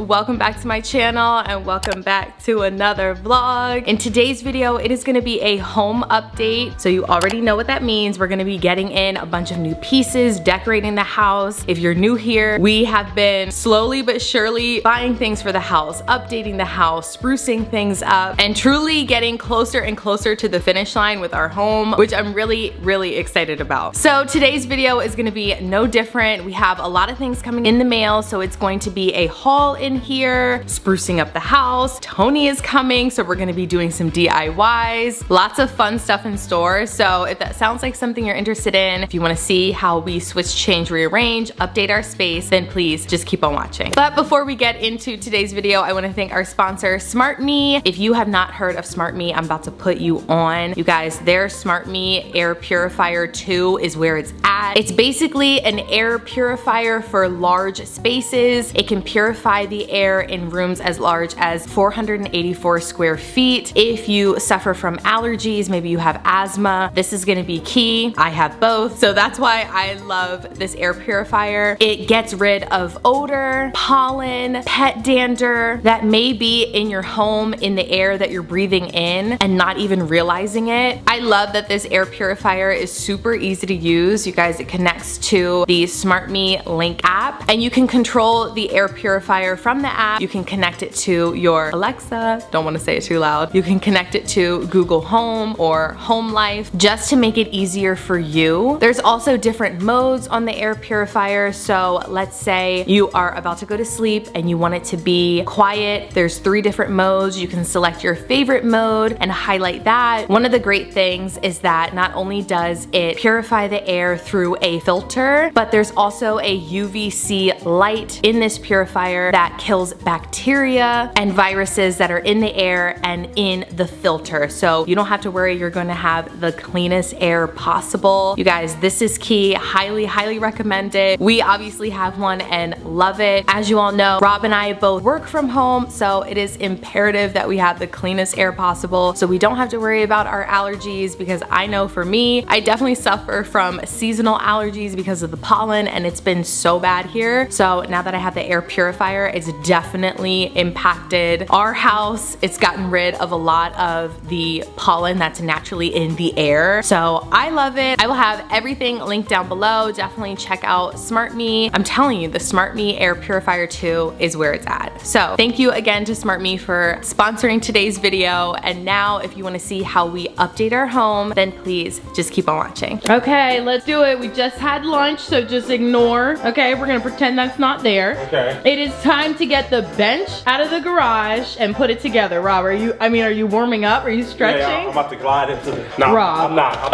welcome back to my channel and welcome back to another vlog. In today's video, it is gonna be a home update. So you already know what that means. We're gonna be getting in a bunch of new pieces, decorating the house. If you're new here, we have been slowly but surely buying things for the house, updating the house, sprucing things up, and truly getting closer and closer to the finish line with our home, which I'm really excited about. So today's video is gonna be no different. We have a lot of things coming in the mail, so it's going to be a haul in here, sprucing up the house. Tony is coming, so we're gonna be doing some DIYs. Lots of fun stuff in store. So if that sounds like something you're interested in, if you wanna see how we switch, change, rearrange, update our space, then please just keep on watching. But before we get into today's video, I wanna thank our sponsor, SmartMe. If you have not heard of SmartMe, I'm about to put you on. You guys, their SmartMe Air Purifier 2 is where it's at. It's basically an air purifier for large spaces. It can purify the air in rooms as large as 484 square feet. If you suffer from allergies, maybe you have asthma, this is gonna be key. I have both, so that's why I love this air purifier. It gets rid of odor, pollen, pet dander that may be in your home in the air that you're breathing in and not even realizing it. I love that this air purifier is super easy to use. You guys, it connects to the SmartMe Link app and you can control the air purifier from the app. You can connect it to your Alexa, don't want to say it too loud. You can connect it to Google Home or Home Life just to make it easier for you. There's also different modes on the air purifier. So let's say you are about to go to sleep and you want it to be quiet. There's 3 different modes. You can select your favorite mode and highlight that. One of the great things is that not only does it purify the air through a filter, but there's also a UVC light in this purifier that kills bacteria and viruses that are in the air and in the filter. So you don't have to worry, you're gonna have the cleanest air possible. You guys, this is key. Highly recommend it. We obviously have one and love it. As you all know, Rob and I both work from home, so it is imperative that we have the cleanest air possible so we don't have to worry about our allergies, because I know for me, I definitely suffer from seasonal allergies because of the pollen and it's been so bad here. So now that I have the air purifier, it's definitely impacted our house. It's gotten rid of a lot of the pollen that's naturally in the air. So I love it. I will have everything linked down below. Definitely check out SmartMe. I'm telling you, the SmartMe Air Purifier 2 is where it's at. So thank you again to SmartMe for sponsoring today's video. And now if you want to see how we update our home, then please just keep on watching. Okay, let's do it. We just had lunch, so just ignore. Okay, we're gonna pretend that's not there. Okay. It is time to get the bench out of the garage and put it together. Rob, are you warming up? Are you stretching? Yeah, I'm about to glide into the... No, Rob. I'm not. All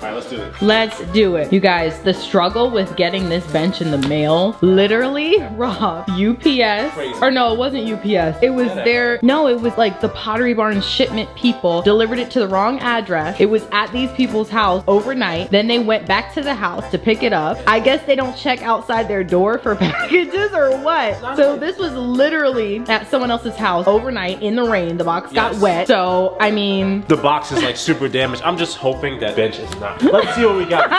right, let's do it. Let's do it. You guys, the struggle with getting this bench in the mail, literally, Rob, UPS, Crazy. Or no, it wasn't UPS. It was no, it was like the Pottery Barn shipment people delivered it to the wrong address. It was at these people's house overnight. Then they went back to the house to pick it up. I guess they don't check outside their door for packages or what. So this was literally at someone else's house overnight in the rain. The box got wet. So, I mean, the box is like super damaged. I'm just hoping that bench is not. Let's see what we got.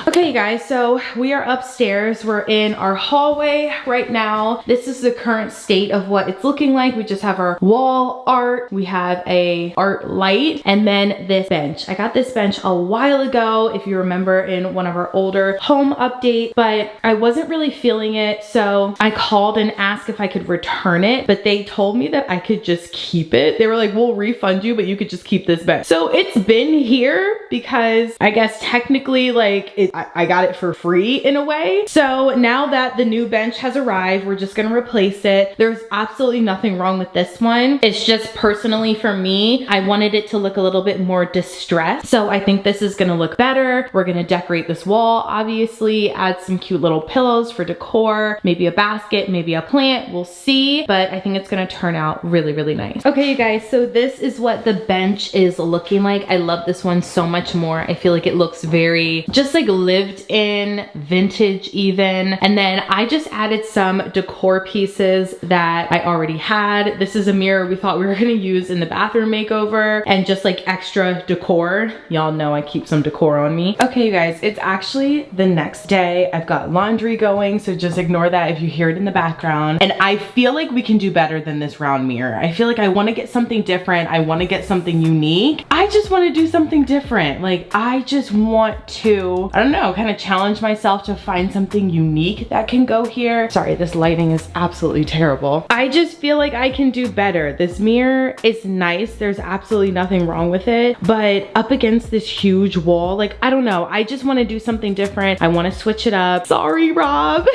Okay, you guys, so we are upstairs. We're in our hallway right now. This is the current state of what it's looking like. We just have our wall art. We have a art light and then this bench. I got this bench a while ago, if you remember, in one of our older home updates, but I wasn't really feeling it. So I called and asked if I could return it, but they told me that I could just keep it. They were like, we'll refund you, but you could just keep this bench. So it's been here because I guess technically like I got it for free in a way. So now that the new bench has arrived, we're just gonna replace it. There's absolutely nothing wrong with this one. It's just personally for me, I wanted it to look a little bit more distressed. So I think this is gonna look better. We're gonna decorate this wall, obviously, add some cute little pillows for decor, maybe a basket, maybe a plant, we'll see. But I think it's gonna turn out really nice. Okay, you guys, so this is what the bench is looking like. I love this one so much more. I feel like it looks very, just like lived in, vintage even. And then I just added some decor pieces that I already had. This is a mirror we thought we were gonna use in the bathroom makeover and just like extra decor. Y'all know I keep some decor on me. Okay, you guys, it's actually the next day. I've got laundry going, so just ignore that if you hear it in the background. And I feel like we can do better than this round mirror. I feel like I wanna get something different. I wanna get something unique. I just wanna do something different. Like, I just want to, I don't know, kind of challenge myself to find something unique that can go here. Sorry, this lighting is absolutely terrible. I just feel like I can do better. This mirror is nice. There's absolutely nothing wrong with it. But up against this huge wall, like, I don't know. I just want to do something different. I want to switch it up. Sorry, Rob.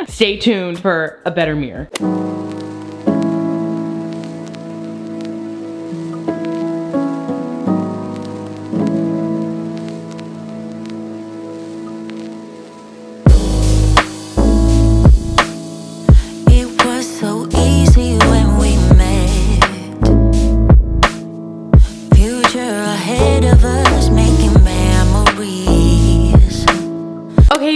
Stay tuned for a better mirror.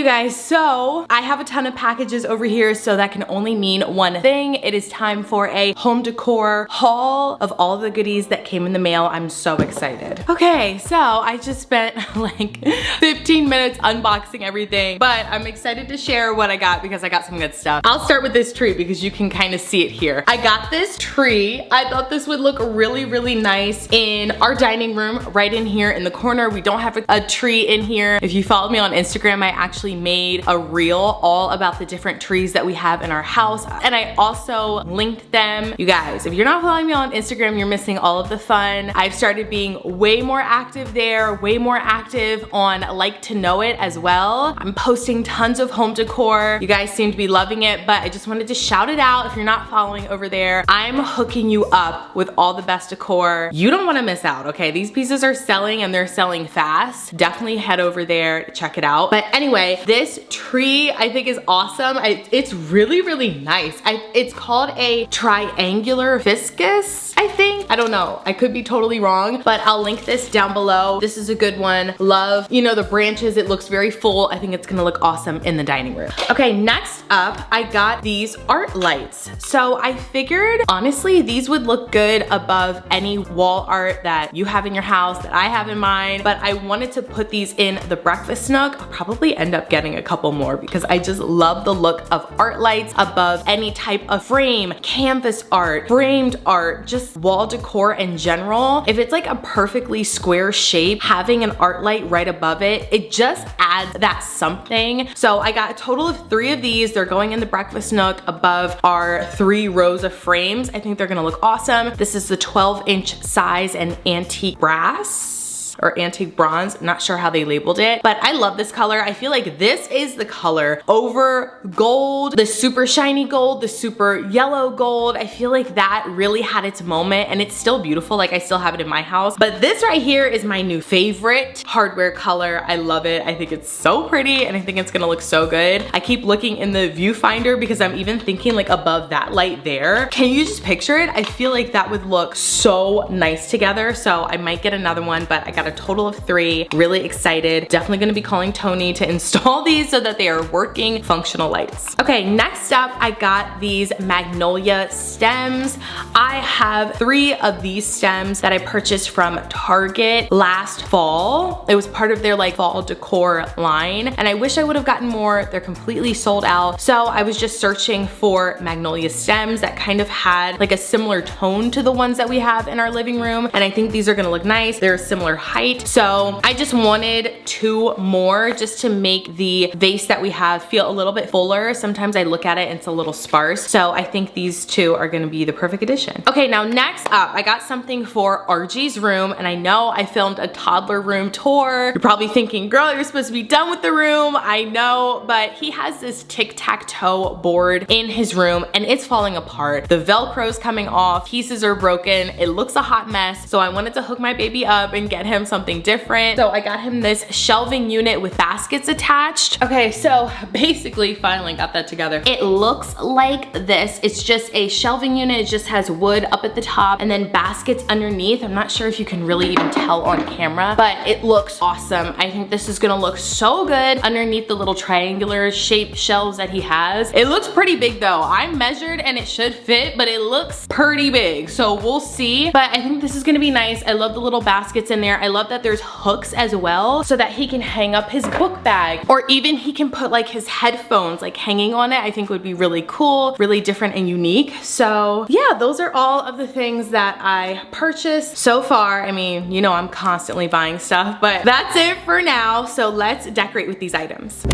Guys, so I have a ton of packages over here, so that can only mean one thing. It is time for a home decor haul of all the goodies that came in the mail. I'm so excited. Okay, so I just spent like 15 minutes unboxing everything, but I'm excited to share what I got because I got some good stuff. I'll start with this tree because you can kind of see it here. I got this tree. I thought this would look really, really nice in our dining room right in here in the corner. We don't have a tree in here. If you follow me on Instagram, I actually made a reel all about the different trees that we have in our house, and I also linked them. You guys, if you're not following me on Instagram, you're missing all of the fun. I've started being way more active there, way more active on Like to Know It as well. I'm posting tons of home decor. You guys seem to be loving it, but I just wanted to shout it out. If you're not following over there, I'm hooking you up with all the best decor. You don't want to miss out, okay? These pieces are selling and they're selling fast. Definitely head over there to check it out. But anyway, this tree I think is awesome. It's really, really nice. It's called a triangular viscus, I think. I don't know. I could be totally wrong, but I'll link this down below. This is a good one. Love, you know, the branches. It looks very full. I think it's gonna look awesome in the dining room. Okay, next up, I got these art lights. So I figured, honestly, these would look good above any wall art that you have in your house, that I have in mine, but I wanted to put these in the breakfast nook. I'll probably end up getting a couple more because I just love the look of art lights above any type of frame, canvas art, framed art, just wall decor in general. If it's like a perfectly square shape, having an art light right above it, it just adds that something. So I got a total of 3 of these. They're going in the breakfast nook above our 3 rows of frames. I think they're gonna look awesome. This is the 12-inch size and antique brass. Or antique bronze, not sure how they labeled it, but I love this color. I feel like this is the color over gold, the super shiny gold, the super yellow gold. I feel like that really had its moment and it's still beautiful. Like I still have it in my house, but this right here is my new favorite hardware color. I love it. I think it's so pretty and I think it's gonna look so good. I keep looking in the viewfinder because I'm even thinking like above that light there. Can you just picture it? I feel like that would look so nice together. So I might get another one, but I got a total of 3. Really excited. Definitely gonna be calling Tony to install these so that they are working functional lights. Okay, next up, I got these magnolia stems. I have 3 of these stems that I purchased from Target last fall. It was part of their like fall decor line, and I wish I would have gotten more. They're completely sold out. So I was just searching for magnolia stems that kind of had like a similar tone to the ones that we have in our living room, and I think these are gonna look nice. They're a similar height. So I just wanted 2 more just to make the vase that we have feel a little bit fuller. Sometimes I look at it and it's a little sparse. So I think these 2 are gonna be the perfect addition. Okay, now next up, I got something for RG's room, and I know I filmed a toddler room tour. You're probably thinking, girl, you're supposed to be done with the room. I know, but he has this tic-tac-toe board in his room and it's falling apart. The Velcro's coming off, pieces are broken. It looks a hot mess. So I wanted to hook my baby up and get him him something different. So I got him this shelving unit with baskets attached. Okay, so basically finally got that together. It looks like this. It's just a shelving unit. It just has wood up at the top and then baskets underneath. I'm not sure if you can really even tell on camera, but it looks awesome. I think this is gonna look so good underneath the little triangular shaped shelves that he has. It looks pretty big though. I measured and it should fit, but it looks pretty big. So we'll see, but I think this is gonna be nice. I love the little baskets in there. I love that there's hooks as well so that he can hang up his book bag, or even he can put like his headphones like hanging on it. I think would be really cool, really different and unique. So yeah, those are all of the things that I purchased so far. I mean, you know, I'm constantly buying stuff, but that's it for now. So let's decorate with these items.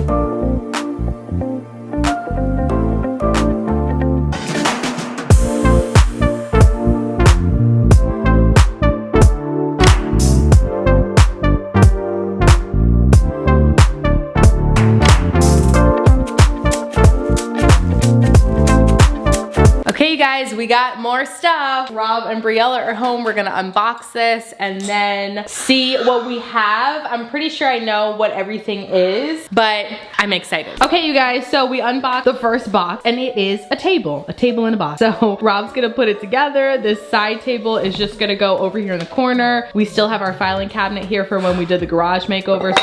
Okay, you guys, we got more stuff. Rob and Briella are home. We're gonna unbox this and then see what we have. I'm pretty sure I know what everything is, but I'm excited. Okay, you guys, so we unboxed the first box and it is a table in a box. So Rob's gonna put it together. This side table is just gonna go over here in the corner. We still have our filing cabinet here for when we did the garage makeover.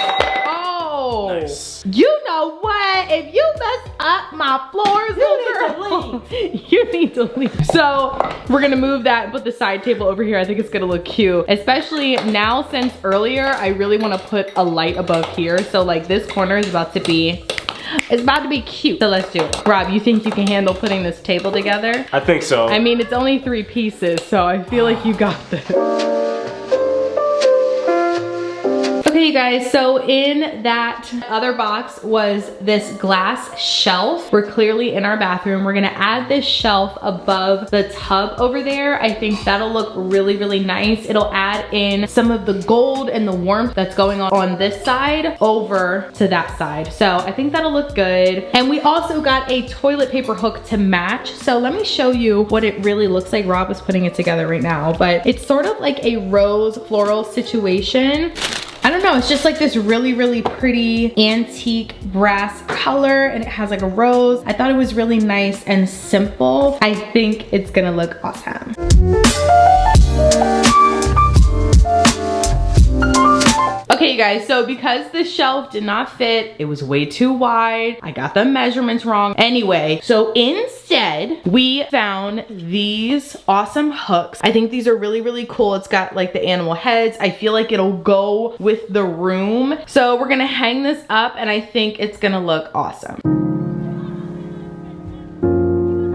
Nice. You know what? If you mess up my floors, you need to leave. So we're gonna move that and put the side table over here. I think it's gonna look cute, especially now since earlier I really want to put a light above here. So like this corner is about to be, it's about to be cute. So let's do it. Rob, you think you can handle putting this table together? I think so. I mean, it's only 3 pieces, so I feel like you got this. Okay, you guys, so in that other box was this glass shelf. We're clearly in our bathroom. We're gonna add this shelf above the tub over there. I think that'll look really, really nice. It'll add in some of the gold and the warmth that's going on this side over to that side. So I think that'll look good. And we also got a toilet paper hook to match. So let me show you what it really looks like. Rob is putting it together right now, but it's sort of like a rose floral situation. I don't know, it's just like this really, really pretty antique brass color and it has like a rose. I thought it was really nice and simple. I think it's gonna look awesome. Okay, you guys, so because the shelf did not fit, it was way too wide. I got the measurements wrong. Anyway, so instead, we found these awesome hooks. I think these are really, really cool. It's got like the animal heads. I feel like it'll go with the room. So we're gonna hang this up and I think it's gonna look awesome.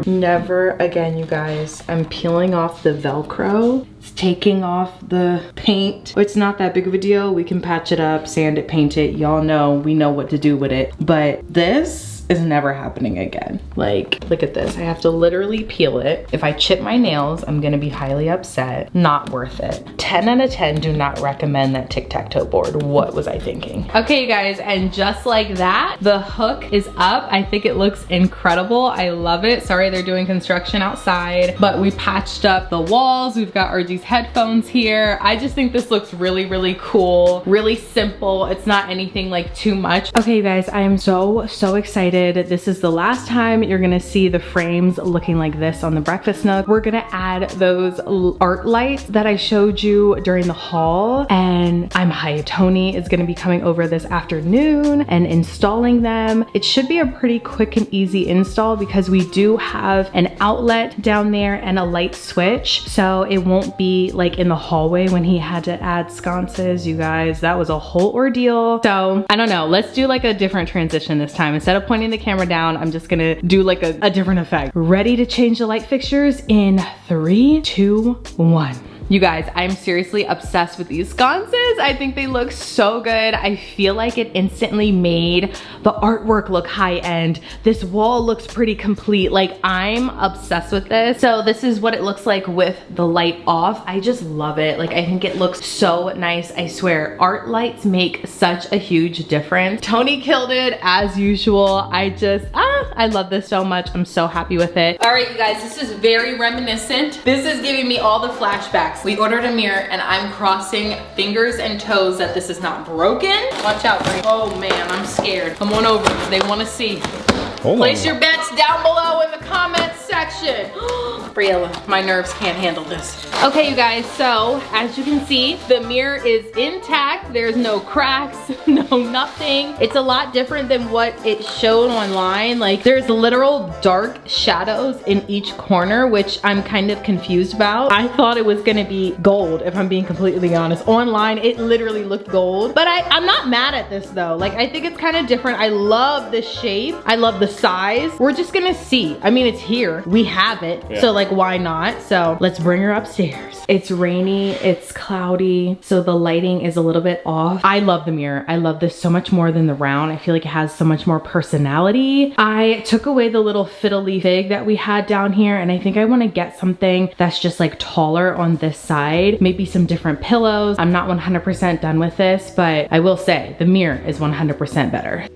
Never again, you guys. I'm peeling off the Velcro. It's taking off the paint. It's not that big of a deal. We can patch it up, sand it, paint it. Y'all know, we know what to do with it. But this is never happening again. Like, look at this. I have to literally peel it. If I chip my nails, I'm gonna be highly upset. Not worth it. 10 out of 10, do not recommend that tic-tac-toe board. What was I thinking? Okay, you guys, and just like that, the hook is up. I think it looks incredible. I love it. Sorry, they're doing construction outside, but we patched up the walls. We've got RG's headphones here. I just think this looks really, really cool. Really simple. It's not anything like too much. Okay, you guys, I am so excited. This is the last time you're gonna see the frames looking like this on the breakfast nook. We're gonna add those art lights that I showed you during the haul, and I'm hyped. Tony is gonna be coming over this afternoon and installing them. It should be a pretty quick and easy install because we do have an outlet down there and a light switch, so it won't be like in the hallway when he had to add sconces. You guys, that was a whole ordeal. So I don't know, let's do like a different transition this time. Instead of pointing the camera down, I'm just gonna do like a different effect. Ready to change the light fixtures in 3, 2, 1. You guys, I'm seriously obsessed with these sconces. I think they look so good. I feel like it instantly made the artwork look high end. This wall looks pretty complete. Like, I'm obsessed with this. So this is what it looks like with the light off. I just love it. Like, I think it looks so nice. I swear, art lights make such a huge difference. Tony killed it as usual. I love this so much. I'm so happy with it. All right, you guys, this is very reminiscent. This is giving me all the flashbacks we ordered a mirror and I'm crossing fingers and toes that this is not broken. Watch out, Bree. Oh man, I'm scared. Come on over, they wanna see. Place your bets down below in the comments section. Briella, my nerves can't handle this. Okay, you guys, so as you can see, the mirror is intact. There's no cracks, no nothing. It's a lot different than what it showed online. Like, there's literal dark shadows in each corner, which I'm kind of confused about. I thought it was gonna be gold, if I'm being completely honest. Online, it literally looked gold. But I'm not mad at this though. Like, I think it's kind of different. I love the shape. I love the size. We're just gonna see. I mean, it's here. We have it. Yeah. So like, why not? So let's bring her upstairs. It's rainy, it's cloudy, so the lighting is a little bit off. I love the mirror. I love this so much more than the round. I feel like it has so much more personality. I took away the little fiddly fig that we had down here, and I think I want to get something that's just like taller on this side. Maybe some different pillows. I'm not 100% done with this, but I will say the mirror is 100% better.